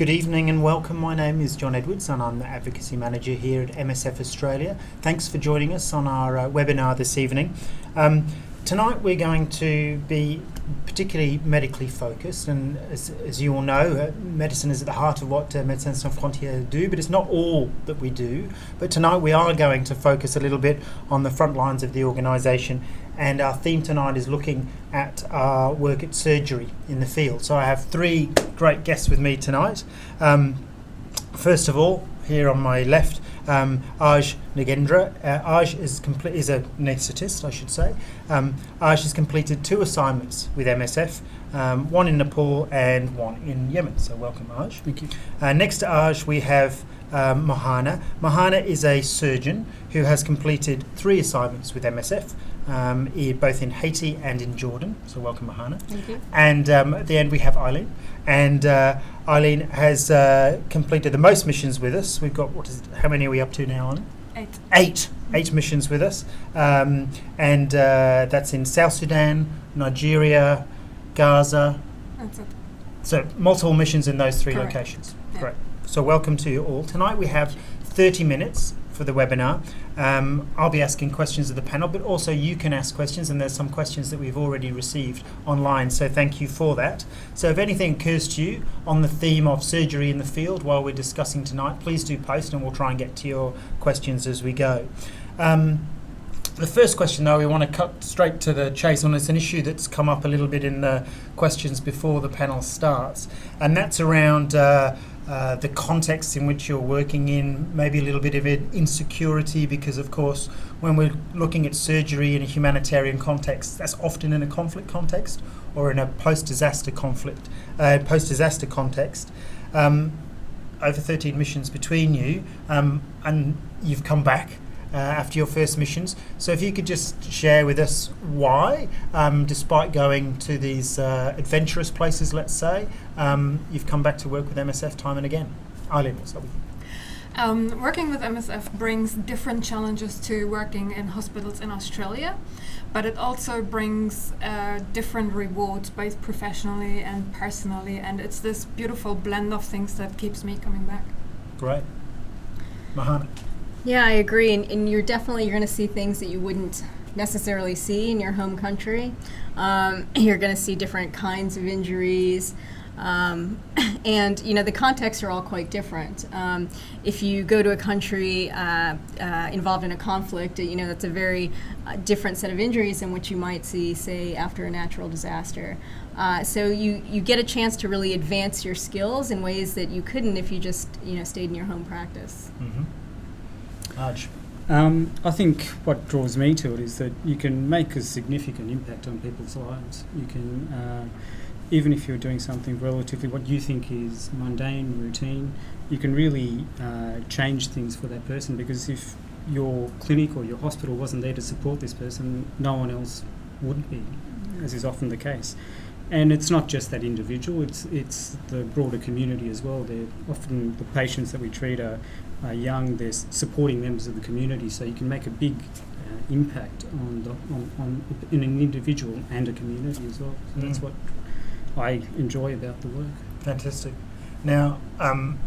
Good evening and welcome. My name is John Edwards and I'm the Advocacy Manager here at MSF Australia. Thanks for joining us on our webinar this evening. Tonight we're going to be particularly medically focused, and as you all know, medicine is at the heart of what Médecins Sans Frontières do, but it's not all that we do. But tonight we are going to focus a little bit on the front lines of the organisation, and our theme tonight is looking at our work at surgery in the field. So I have three great guests with me tonight. First of all, here on my left, Aj Nagendra. Aj is a anaesthetist, I should say. Aj has completed 2 assignments with MSF, one in Nepal and one in Yemen. So welcome, Aj. Thank you. Next to Aj we have Mohana. Mohana is a surgeon who has completed 3 assignments with MSF, both in Haiti and in Jordan. So welcome, Mohana. Thank you. And at the end we have Eileen. And Eileen has completed the most missions with us. We've got, how many are we up to now, Eileen? 8 missions with us. And that's in South Sudan, Nigeria, Gaza. That's it. So multiple missions in those 3 Correct. locations. Yeah. Great. So welcome to you all. Tonight we have 30 minutes for the webinar. I'll be asking questions of the panel, but also you can ask questions, and there's some questions that we've already received online, so thank you for that. So if anything occurs to you on the theme of surgery in the field while we're discussing tonight, please do post and we'll try and get to your questions as we go. The first question, though, we want to cut straight to the chase on. It's an issue that's come up a little bit in the questions before the panel starts, and that's around the context in which you're working in, maybe a little bit of insecurity, because of course when we're looking at surgery in a humanitarian context, that's often in a conflict context or in a post-disaster context. Over 13 missions between you, and you've come back after your first missions. So if you could just share with us why, despite going to these adventurous places, let's say, you've come back to work with MSF time and again. Eileen, what's up with you? Working with MSF brings different challenges to working in hospitals in Australia, but it also brings different rewards, both professionally and personally, and it's this beautiful blend of things that keeps me coming back. Great. Mohana? Yeah, I agree, and you're going to see things that you wouldn't necessarily see in your home country. You're going to see different kinds of injuries, and the contexts are all quite different. If you go to a country involved in a conflict, that's a very different set of injuries than what you might see, say, after a natural disaster. So you get a chance to really advance your skills in ways that you couldn't if you just stayed in your home practice. Mm-hmm. Aj? I think what draws me to it is that you can make a significant impact on people's lives. You can, even if you're doing something relatively what you think is mundane, routine, you can really change things for that person, because if your clinic or your hospital wasn't there to support this person, no one else would be, as is often the case. And it's not just that individual, it's the broader community as well. They're often the patients that we treat are young, they're supporting members of the community, so you can make a big impact on in an individual and a community as well. So that's what I enjoy about the work. Fantastic. Now,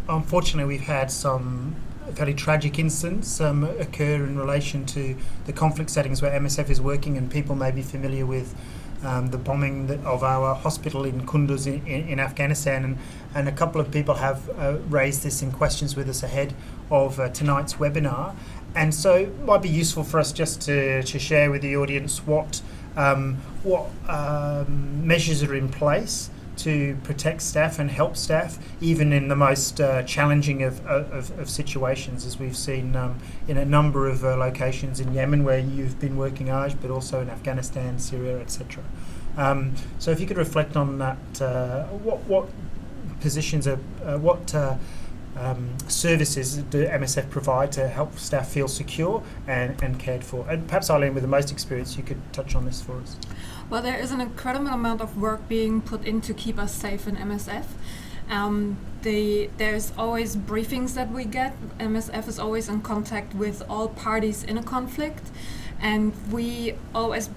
unfortunately, we've had some fairly tragic incidents occur in relation to the conflict settings where MSF is working, and people may be familiar with the bombing of our hospital in Kunduz in Afghanistan, and a couple of people have raised this in questions with us ahead of tonight's webinar. And so it might be useful for us just to share with the audience what measures are in place to protect staff and help staff, even in the most challenging of situations, as we've seen in a number of locations in Yemen where you've been working, Aj, but also in Afghanistan, Syria, etc. So if you could reflect on that, what positions are, services do MSF provide to help staff feel secure and cared for? And perhaps, Eileen, with the most experience, you could touch on this for us. Well, there is an incredible amount of work being put in to keep us safe in MSF. There's always briefings that we get. MSF is always in contact with all parties in a conflict, and we always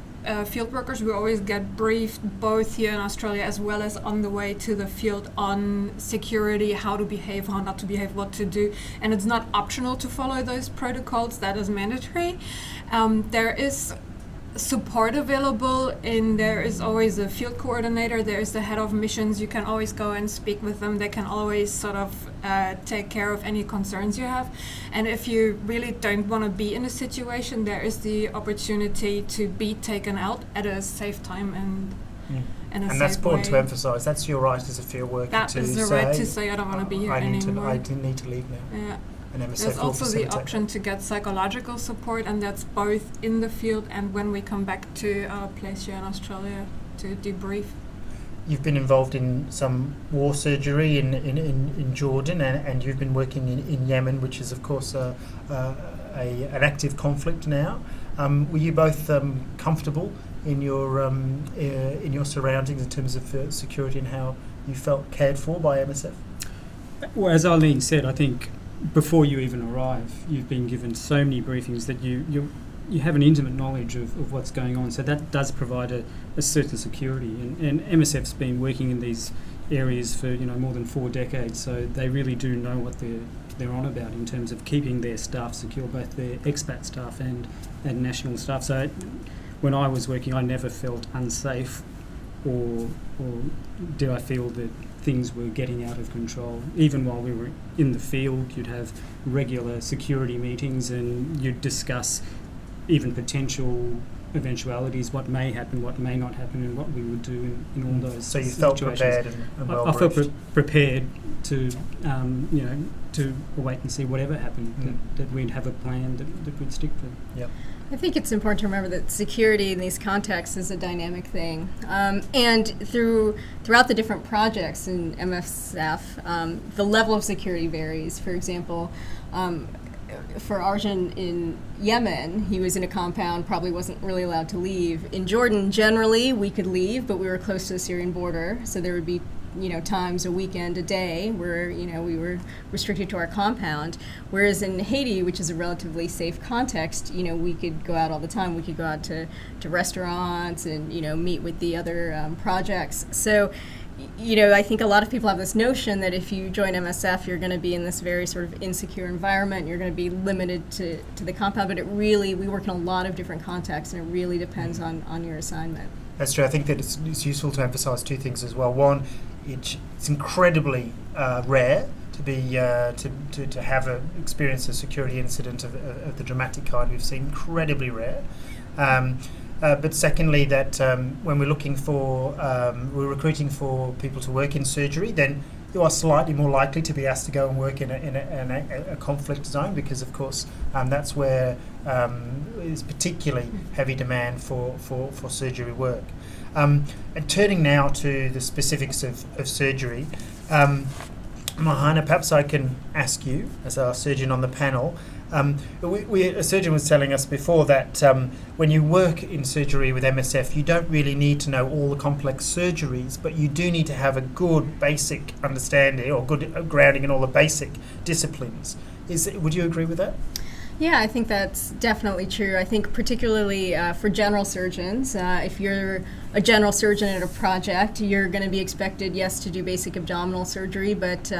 field workers, we always get briefed both here in Australia as well as on the way to the field on security, how to behave, how not to behave, what to do. And it's not optional to follow those protocols, that is mandatory. There is support available, and there is always a field coordinator, there is the head of missions. You can always go and speak with them. They can always sort of take care of any concerns you have. And if you really don't want to be in a situation, there is the opportunity to be taken out at a safe time and in a and safe that's important way. to emphasise. That's your right as a field worker That to is the say, right to say, I don't want to be here anymore. I need to leave now. Yeah. And MSF There's will also the facilitate option to get psychological support, and that's both in the field and when we come back to our place here in Australia to debrief. You've been involved in some war surgery in Jordan, and you've been working in Yemen, which is of course an active conflict now. Were you both comfortable in your surroundings in terms of security and how you felt cared for by MSF? Well, as Arlene said, I think before you even arrive, you've been given so many briefings that you have an intimate knowledge of what's going on. So that does provide a certain security. And MSF's been working in these areas for more than 4 decades, so they really do know what they're on about in terms of keeping their staff secure, both their expat staff and national staff. So when I was working, I never felt unsafe or did I feel that things were getting out of control. Even while we were in the field, you'd have regular security meetings and you'd discuss even potential eventualities, what may happen, what may not happen, and what we would do in all those So you situations. felt prepared and well I felt briefed. prepared to, to wait and see whatever happened, that we'd have a plan that we'd stick to. Yep. I think it's important to remember that security in these contexts is a dynamic thing. And throughout the different projects in MSF, the level of security varies. For example, for Arjun in Yemen, he was in a compound, probably wasn't really allowed to leave. In Jordan, generally, we could leave, but we were close to the Syrian border, so there would be times a weekend, a day, where, we were restricted to our compound. Whereas in Haiti, which is a relatively safe context, we could go out all the time. We could go out to restaurants and, meet with the other projects. So, I think a lot of people have this notion that if you join MSF, you're going to be in this very sort of insecure environment. You're going to be limited to the compound. But we work in a lot of different contexts, and it really depends on your assignment. That's true. I think that it's useful to emphasise 2 things as well. One, it's incredibly rare to be to have experience a security incident of the dramatic kind we've seen. Incredibly rare. But secondly, that when we're looking for we're recruiting for people to work in surgery, then you are slightly more likely to be asked to go and work in a conflict zone, because of course that's where is particularly heavy demand for surgery work. And turning now to the specifics of surgery, Mahana, perhaps I can ask you, as our surgeon on the panel, a surgeon was telling us before that when you work in surgery with MSF, you don't really need to know all the complex surgeries, but you do need to have a good basic understanding or good grounding in all the basic disciplines. Would you agree with that? Yeah, I think that's definitely true. I think particularly for general surgeons, if you're a general surgeon at a project, you're going to be expected, yes, to do basic abdominal surgery, but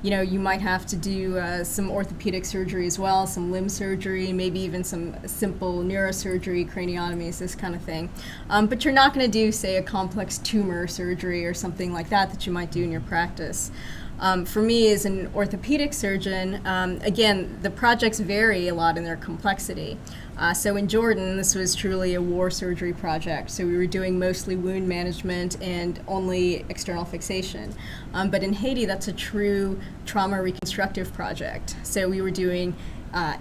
you might have to do some orthopedic surgery as well, some limb surgery, maybe even some simple neurosurgery, craniotomies, this kind of thing. But you're not going to do, say, a complex tumor surgery or something like that you might do in your practice. For me as an orthopedic surgeon, again, the projects vary a lot in their complexity. So in Jordan, this was truly a war surgery project. So we were doing mostly wound management and only external fixation. But in Haiti, that's a true trauma reconstructive project. So we were doing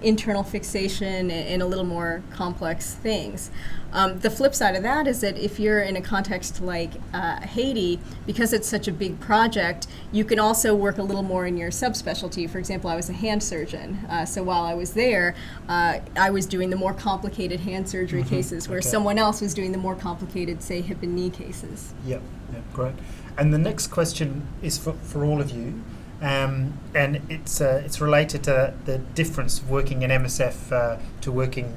internal fixation and a little more complex things. The flip side of that is that if you're in a context like Haiti, because it's such a big project, you can also work a little more in your subspecialty. For example, I was a hand surgeon, so while I was there, I was doing the more complicated hand surgery cases, where someone else was doing the more complicated, say, hip and knee cases. Yep, great. And the next question is for all of you. And it's related to the difference of working in MSF to working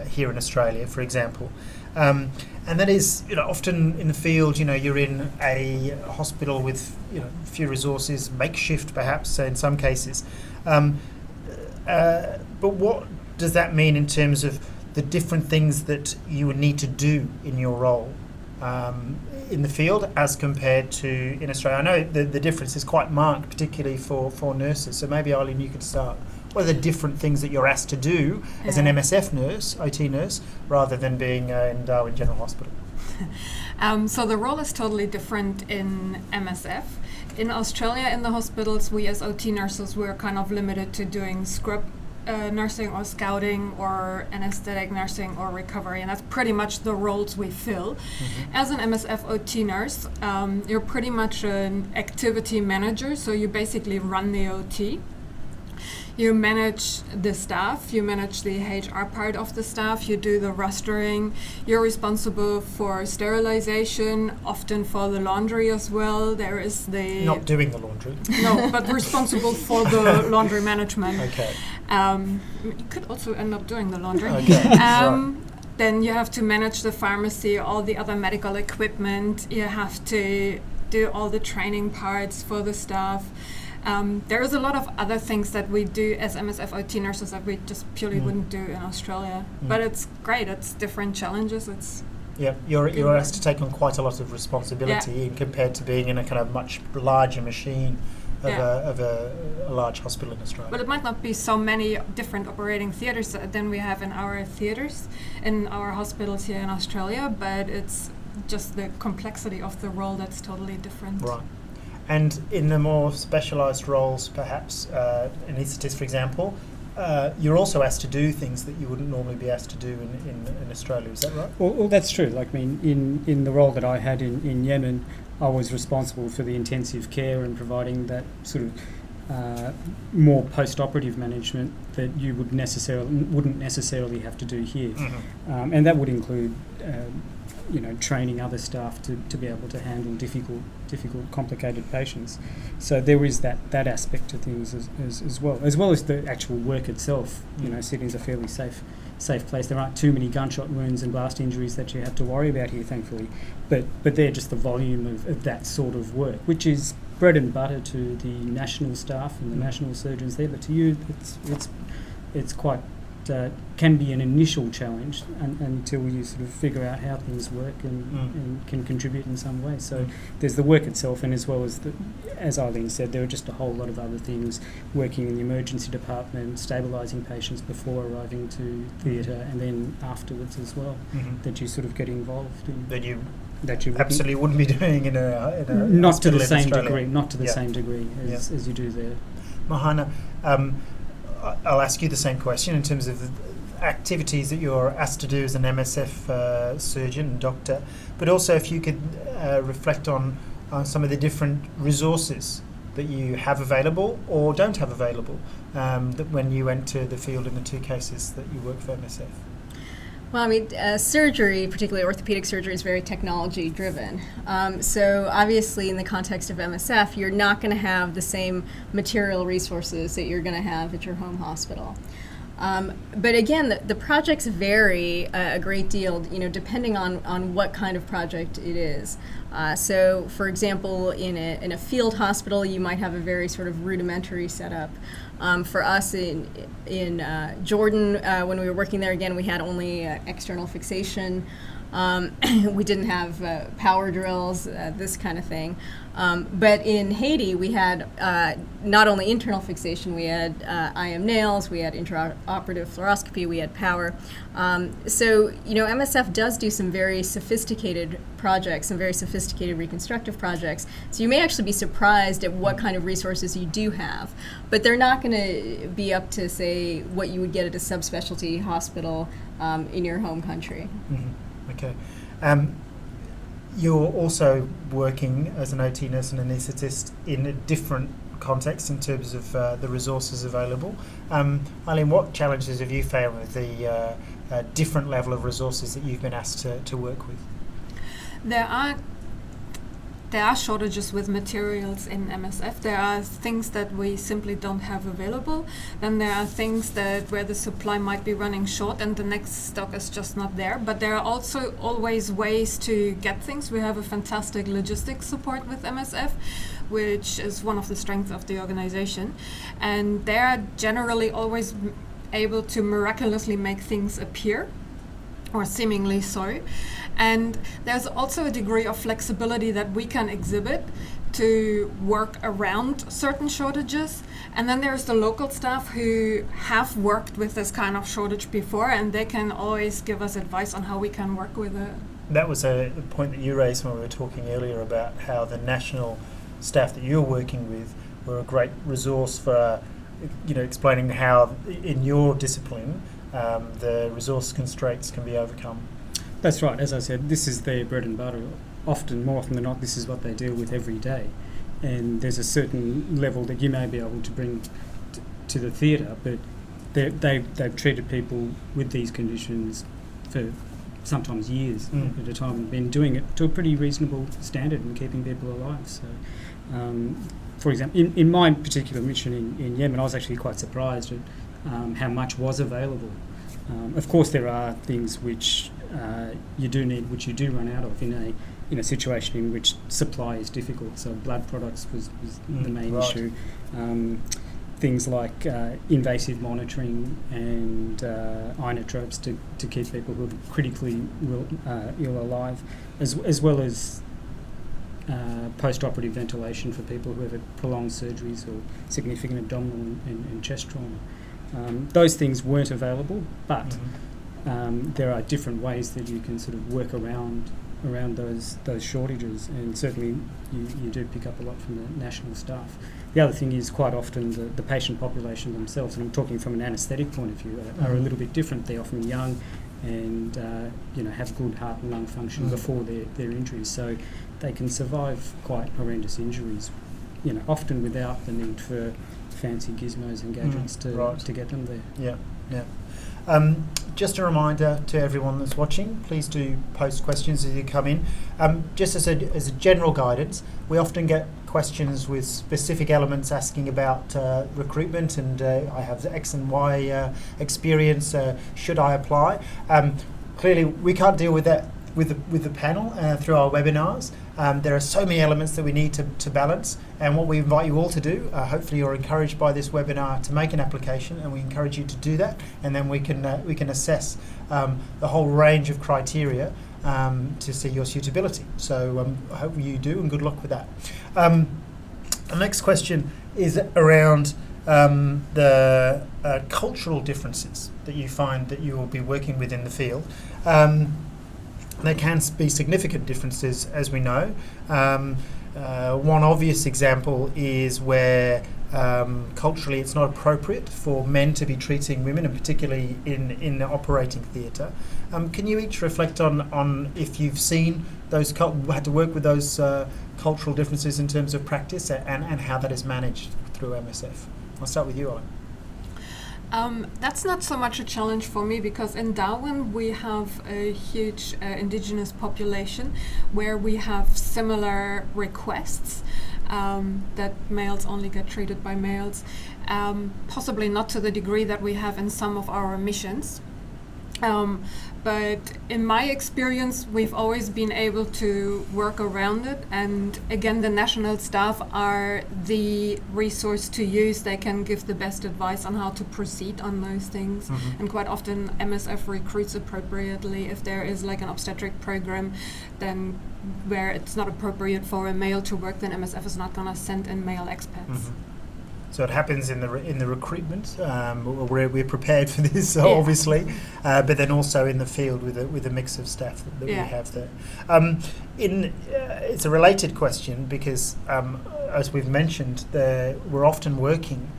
here in Australia, for example. And that is, often in the field, you're in a hospital with, few resources, makeshift perhaps in some cases. But what does that mean in terms of the different things that you would need to do in your role in the field as compared to in Australia? I know the difference is quite marked, particularly for nurses. So maybe, Eileen, you could start. What are the different things that you're asked to do as an MSF nurse, OT nurse, rather than being in Darwin General Hospital? So the role is totally different in MSF. In Australia, in the hospitals, we as OT nurses, we're kind of limited to doing scrub nursing or scouting or anesthetic nursing or recovery, and that's pretty much the roles we fill. As an MSF OT nurse, you're pretty much an activity manager, so you basically run the OT. You manage the staff, you manage the HR part of the staff, you do the rostering, you're responsible for sterilization, often for the laundry as well. There is the... Not doing the laundry. No, but responsible for the laundry management. Okay. You could also end up doing the laundry. Okay. Right. Then you have to manage the pharmacy, all the other medical equipment. You have to do all the training parts for the staff. There is a lot of other things that we do as MSF OT nurses that we just purely wouldn't do in Australia. But it's great. It's different challenges. You're asked to take on quite a lot of responsibility compared to being in a kind of much larger machine of a large hospital in Australia. But it might not be so many different operating theatres than we have in our theatres, in our hospitals here in Australia, but it's just the complexity of the role that's totally different. Right. And in the more specialised roles, perhaps, anaesthetists, for example, you're also asked to do things that you wouldn't normally be asked to do in Australia. Is that right? Well, that's true. Like, I mean, in the role that I had in Yemen, I was responsible for the intensive care and providing that sort of more post-operative management that you wouldn't necessarily have to do here, and that would include training other staff to be able to handle difficult, complicated patients. So there is that aspect to things as well as the actual work itself. Sydney's a fairly safe place. There aren't too many gunshot wounds and blast injuries that you have to worry about here, thankfully. But they're just the volume of that sort of work, which is bread and butter to the national staff and the national surgeons there. But to you, it's quite can be an initial challenge until you sort of figure out how things work and can contribute in some way. So there's the work itself, and as well as as Eileen said, there are just a whole lot of other things, working in the emergency department, stabilising patients before arriving to theatre, and then afterwards as well, that you sort of get involved in. That you absolutely wouldn't be doing in a not to the same Australia. degree, not to the same degree as you do there. Mahana, I'll ask you the same question in terms of the activities that you're asked to do as an MSF surgeon and doctor, but also if you could reflect on some of the different resources that you have available or don't have available that when you went to the field in the two cases that you work for MSF. Well, I mean, surgery, particularly orthopedic surgery, is very technology driven. So obviously in the context of MSF, you're not going to have the same material resources that you're going to have at your home hospital. But again, the projects vary a great deal, depending on what kind of project it is. So, for example, in a field hospital, you might have a very sort of rudimentary setup. For us in Jordan, when we were working there, again, we had only external fixation. We didn't have power drills, this kind of thing. But in Haiti, we had not only internal fixation, we had IM nails, we had intraoperative fluoroscopy, we had power. So, MSF does do some very sophisticated projects, some very sophisticated reconstructive projects. So you may actually be surprised at what kind of resources you do have. But they're not going to be up to, say, what you would get at a subspecialty hospital in your home country. Okay. You're also working as an OT nurse and anaesthetist in a different context in terms of the resources available. Eileen, what challenges have you found with the different level of resources that you've been asked to work with? There there are shortages with materials in MSF. There are things that we simply don't have available. Then there are things that where the supply might be running short and the next stock is just not there. But there are also always ways to get things. We have a fantastic logistics support with MSF, which is one of the strengths of the organization. And they are generally always able to miraculously make things appear, or seemingly so. And there's also a degree of flexibility that we can exhibit to work around certain shortages. And then there's the local staff who have worked with this kind of shortage before, and they can always give us advice on how we can work with it. That was a point that you raised when we were talking earlier about how the national staff that you're working with were a great resource for, explaining how in your discipline the resource constraints can be overcome. That's right. As I said, this is their bread and butter. More often than not, this is what they deal with every day. And there's a certain level that you may be able to bring to the theatre, but they've treated people with these conditions for sometimes years at a time, and been doing it to a pretty reasonable standard and keeping people alive. So, for example, in my particular mission in Yemen, I was actually quite surprised at how much was available. Of course, there are things which you do need, which you do run out of in a situation in which supply is difficult. So blood products was the main issue. Things like invasive monitoring and inotropes to keep people who are critically ill alive, as well as post-operative ventilation for people who have had prolonged surgeries or significant abdominal and chest trauma. Those things weren't available, but there are different ways that you can sort of work around those shortages, and certainly you do pick up a lot from the national staff. The other thing is quite often the patient population themselves, and I'm talking from an anaesthetic point of view, are a little bit different. They're often young and have good heart and lung function before their injuries, so they can survive quite horrendous injuries, often without the need for fancy gizmos and gadgets to get them there. Yeah. Just a reminder to everyone that's watching, please do post questions as you come in. Just as a general guidance, we often get questions with specific elements asking about recruitment, and I have X and Y experience, should I apply? Clearly we can't deal with that with the panel through our webinars. There are so many elements that we need to balance, and what we invite you all to do, hopefully you're encouraged by this webinar to make an application, and we encourage you to do that, and then we can assess the whole range of criteria to see your suitability. So I hope you do, and good luck with that. The next question is around the cultural differences that you find that you will be working with in the field. There can be significant differences, as we know. One obvious example is where culturally it's not appropriate for men to be treating women, and particularly in the operating theatre. Can you each reflect on if you've seen those, had to work with those cultural differences in terms of practice, and how that is managed through MSF? I'll start with you, Ellen. That's not so much a challenge for me, because in Darwin we have a huge indigenous population where we have similar requests that males only get treated by males, possibly not to the degree that we have in some of our missions. But in my experience, we've always been able to work around it. And again, the national staff are the resource to use. They can give the best advice on how to proceed on those things. And quite often MSF recruits appropriately. If there is like an obstetric program, then where it's not appropriate for a male to work, then MSF is not going to send in male expats. So it happens in the recruitment, where we're prepared for this, obviously, but then also in the field with a mix of staff that we have there. It's a related question because, as we've mentioned, we're often working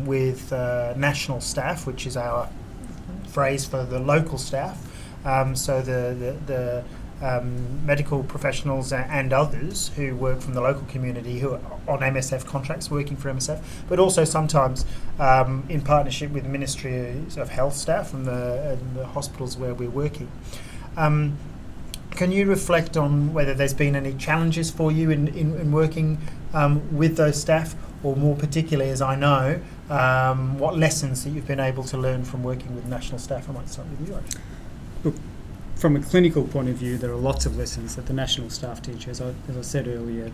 with national staff, which is our phrase for the local staff. So the medical professionals and others who work from the local community who are on MSF contracts working for MSF, but also sometimes in partnership with Ministries of Health staff from the hospitals where we're working. Can you reflect on whether there's been any challenges for you in working with those staff, or more particularly, as I know, what lessons that you've been able to learn from working with national staff? I might start with you, actually. Look, from a clinical point of view, there are lots of lessons that the national staff teach. As I said earlier,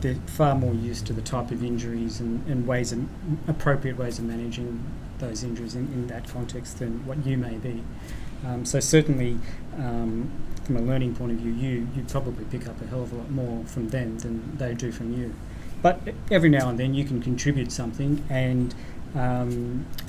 they're far more used to the type of injuries and appropriate ways of managing those injuries in that context than what you may be. So certainly, from a learning point of view, you probably pick up a hell of a lot more from them than they do from you. But every now and then you can contribute something and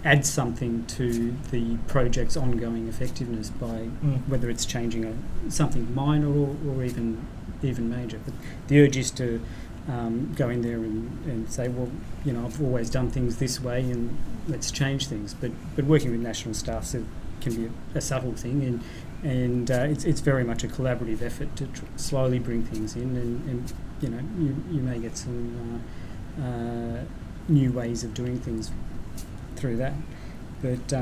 add something to the project's ongoing effectiveness by whether it's changing something minor or even major. But the urge is to go in there and say, well, I've always done things this way and let's change things. But working with national staff can be a subtle thing, and it's very much a collaborative effort to slowly bring things in, and you may get some new ways of doing things through that. But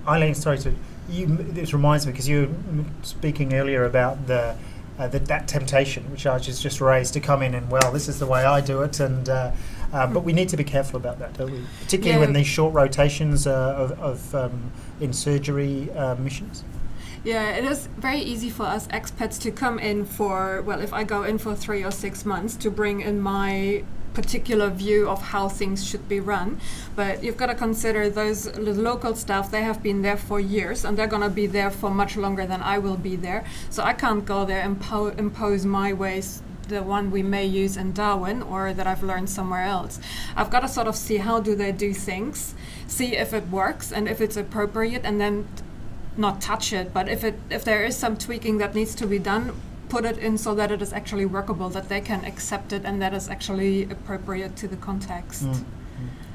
Eileen, this reminds me, because you were speaking earlier about that temptation, which I just raised, to come in and, well, this is the way I do it, and but we need to be careful about that, don't we? Particularly when these short rotations in surgery missions. Yeah, it is very easy for us expats to come in for, well, if I go in for 3 or 6 months, to bring in my particular view of how things should be run. But you've got to consider those local staff, they have been there for years, and they're going to be there for much longer than I will be there. So I can't go there and impose my ways, the one we may use in Darwin or that I've learned somewhere else. I've got to sort of see how do they do things, see if it works and if it's appropriate, and then not touch it. But if there is some tweaking that needs to be done, put it in so that it is actually workable, that they can accept it, and that is actually appropriate to the context.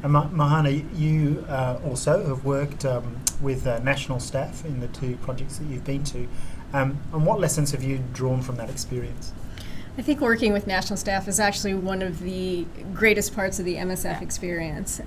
And Mahana, you also have worked with national staff in the 2 projects that you've been to. And what lessons have you drawn from that experience? I think working with national staff is actually one of the greatest parts of the MSF experience.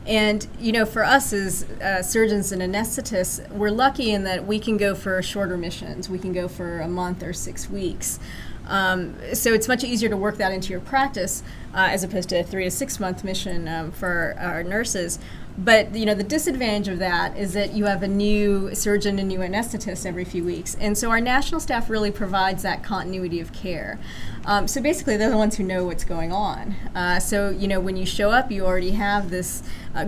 And, for us as surgeons and anesthetists, we're lucky in that we can go for shorter missions. We can go for a month or 6 weeks. So it's much easier to work that into your practice as opposed to a 3 to 6 month mission for our nurses. But, the disadvantage of that is that you have a new surgeon and new anesthetist every few weeks. And so our national staff really provides that continuity of care. So basically, they're the ones who know what's going on. So, when you show up, you already have this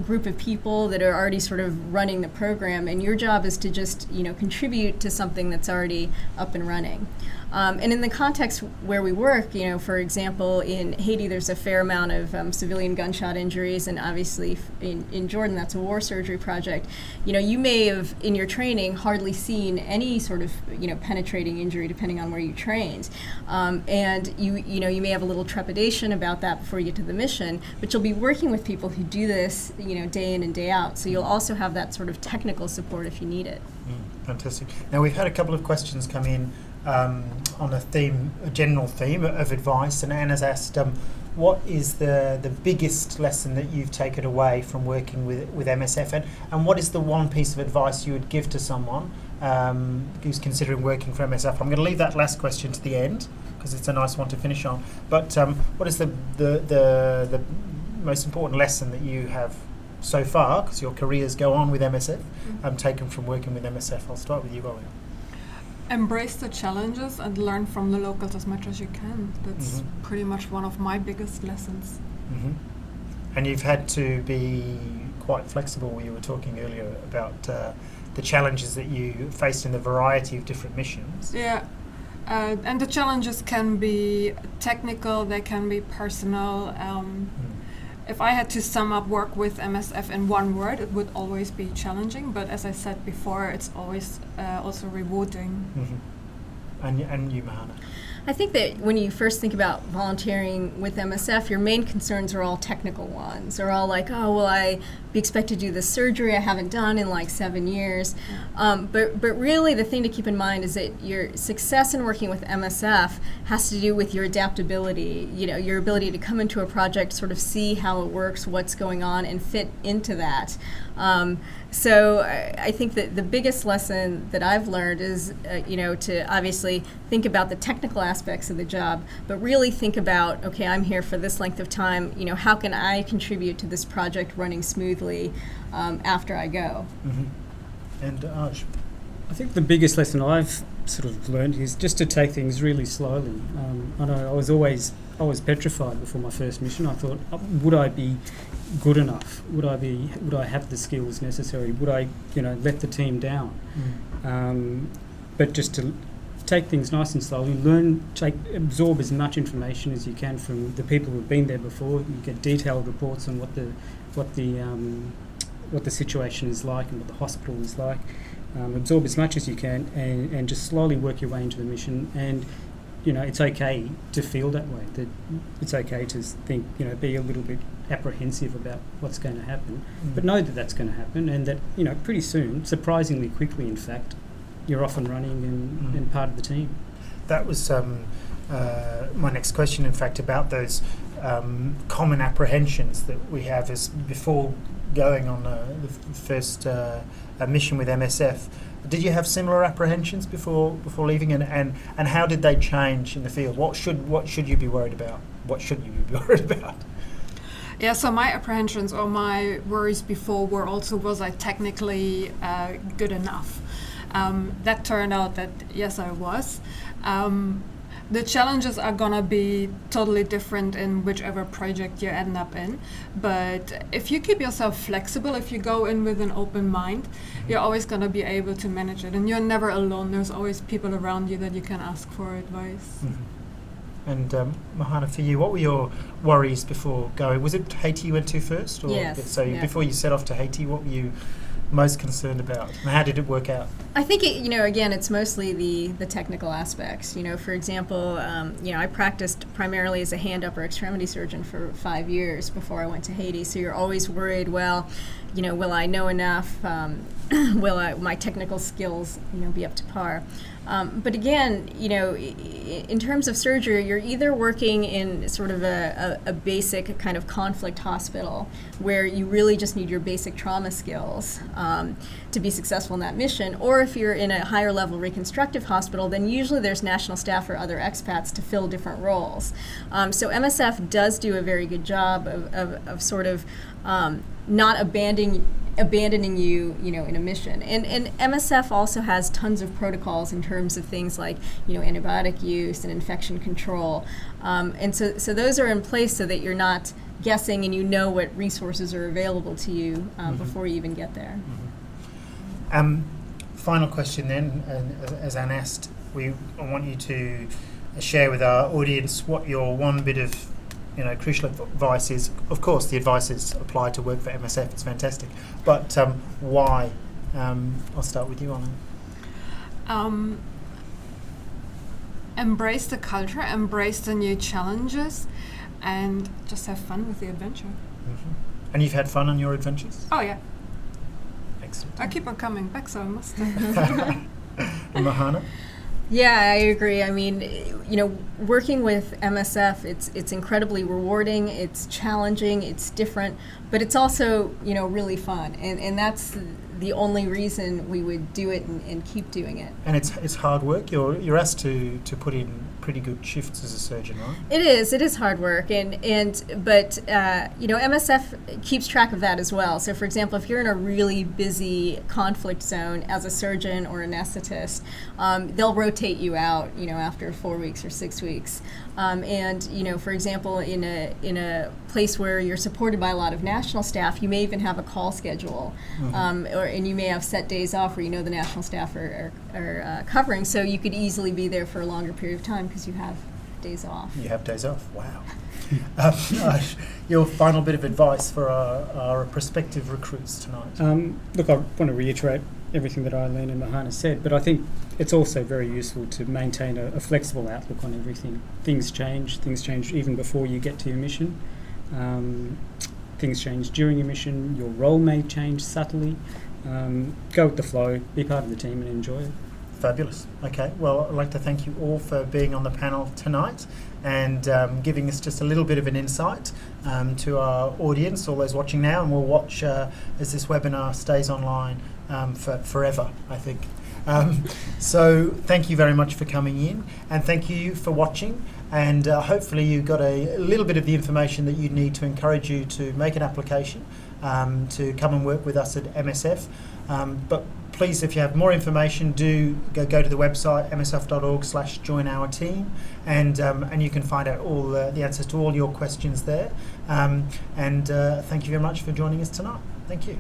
group of people that are already sort of running the program, and your job is to just, contribute to something that's already up and running. And in the context where we work, for example, in Haiti, there's a fair amount of civilian gunshot injuries, and obviously in Jordan, that's a war surgery project. You may have, in your training, hardly seen any sort of, penetrating injury, depending on where you trained. And you may have a little trepidation about that before you get to the mission, but you'll be working with people who do this, day in and day out. So you'll also have that sort of technical support if you need it. Fantastic. Now, we've had a couple of questions come in on a general theme of advice, and Anna's asked, what is the biggest lesson that you've taken away from working with MSF, and what is the one piece of advice you would give to someone who's considering working for MSF? I'm going to leave that last question to the end because it's a nice one to finish on. But what is the most important lesson that you have so far, because your careers go on with MSF, taken from working with MSF? I'll start with you, Ollie. Embrace the challenges and learn from the locals as much as you can. That's pretty much one of my biggest lessons. And you've had to be quite flexible. You were talking earlier about the challenges that you faced in the variety of different missions. Yeah, and the challenges can be technical, they can be personal. If I had to sum up work with MSF in one word, it would always be challenging. But as I said before, it's always also rewarding. And you, Mahana? I think that when you first think about volunteering with MSF, your main concerns are all technical ones. They're all like, oh, will I be expected to do this surgery I haven't done in like 7 years? But really the thing to keep in mind is that your success in working with MSF has to do with your adaptability, your ability to come into a project, sort of see how it works, what's going on, and fit into that. So I think that the biggest lesson that I've learned is, to obviously think about the technical aspects of the job, but really think about, okay, I'm here for this length of time, how can I contribute to this project running smoothly after I go? Mm-hmm. And Aj? I think the biggest lesson I've sort of learned is just to take things really slowly. I know I was always petrified before my first mission. I thought, would I be good enough? Would I have the skills necessary? Would I, let the team down? But just to take things nice and slowly, absorb as much information as you can from the people who've been there before. You get detailed reports on what the situation is like and what the hospital is like. Absorb as much as you can and just slowly work your way into the mission. And it's okay to feel that way. That it's okay to think, be a little bit apprehensive about what's going to happen, but know that that's going to happen, and that pretty soon, surprisingly quickly, in fact, you're off and running and part of the team. That was my next question, in fact, about those common apprehensions that we have as before going on the first mission with MSF. Did you have similar apprehensions before leaving, and how did they change in the field? What should you be worried about? What shouldn't you be worried about? Yeah, so my apprehensions or my worries before were also, was I technically good enough? That turned out that yes, I was. The challenges are gonna be totally different in whichever project you end up in, but if you keep yourself flexible, if you go in with an open mind, you're always gonna be able to manage it, and you're never alone. There's always people around you that you can ask for advice. Mm-hmm. And Mahana, for you, what were your worries before going? Was it Haiti you went to first? Or yes. So before you set off to Haiti, what were you most concerned about, and how did it work out? I think again, it's mostly the technical aspects. For example, I practiced primarily as a hand upper extremity surgeon for 5 years before I went to Haiti. So you're always worried, well, will I know enough? Will my technical skills, be up to par? But again, in terms of surgery, you're either working in sort of a basic kind of conflict hospital where you really just need your basic trauma skills to be successful in that mission, or if you're in a higher level reconstructive hospital, then usually there's national staff or other expats to fill different roles. So MSF does do a very good job of sort of not abandoning you, in a mission. And MSF also has tons of protocols in terms of things like, antibiotic use and infection control. And so those are in place so that you're not guessing and you know what resources are available to you before you even get there. Final question then, as Anne asked, I want you to share with our audience what your one bit of crucial advice is. Of course, the advice is apply to work for MSF. It's fantastic. But why? I'll start with you, Anna. Embrace the culture, embrace the new challenges, and just have fun with the adventure. Mm-hmm. And you've had fun on your adventures? Oh, yeah. Excellent. I keep on coming back, so I must. And Mahana? Yeah, I agree. I mean, working with MSF, it's incredibly rewarding, it's challenging, it's different, but it's also, really fun. And that's the only reason we would do it and keep doing it. And it's hard work. You're asked to put in pretty good shifts as a surgeon, right? It is hard work, but MSF keeps track of that as well. So, for example, if you're in a really busy conflict zone as a surgeon or anesthetist, they'll rotate you out, after 4 weeks or 6 weeks. For example, in a place where you're supported by a lot of national staff, you may even have a call schedule, and you may have set days off where the national staff are covering, so you could easily be there for a longer period of time because you have days off. You have days off. Wow. Your final bit of advice for our prospective recruits tonight. Look, I want to reiterate everything that Eileen and Mahana said, but I think it's also very useful to maintain a flexible outlook on everything. Things change even before you get to your mission. Things change during your mission. Your role may change subtly. Go with the flow, be part of the team and enjoy it. Fabulous. Okay, well, I'd like to thank you all for being on the panel tonight and giving us just a little bit of an insight to our audience, all those watching now, and we'll watch as this webinar stays online for forever, I think. So thank you very much for coming in, and thank you for watching, and hopefully you got a little bit of the information that you need to encourage you to make an application to come and work with us at MSF. But please, if you have more information, do go to the website msf.org/join-our-team, and you can find out all the answers to all your questions there. And thank you very much for joining us tonight. Thank you.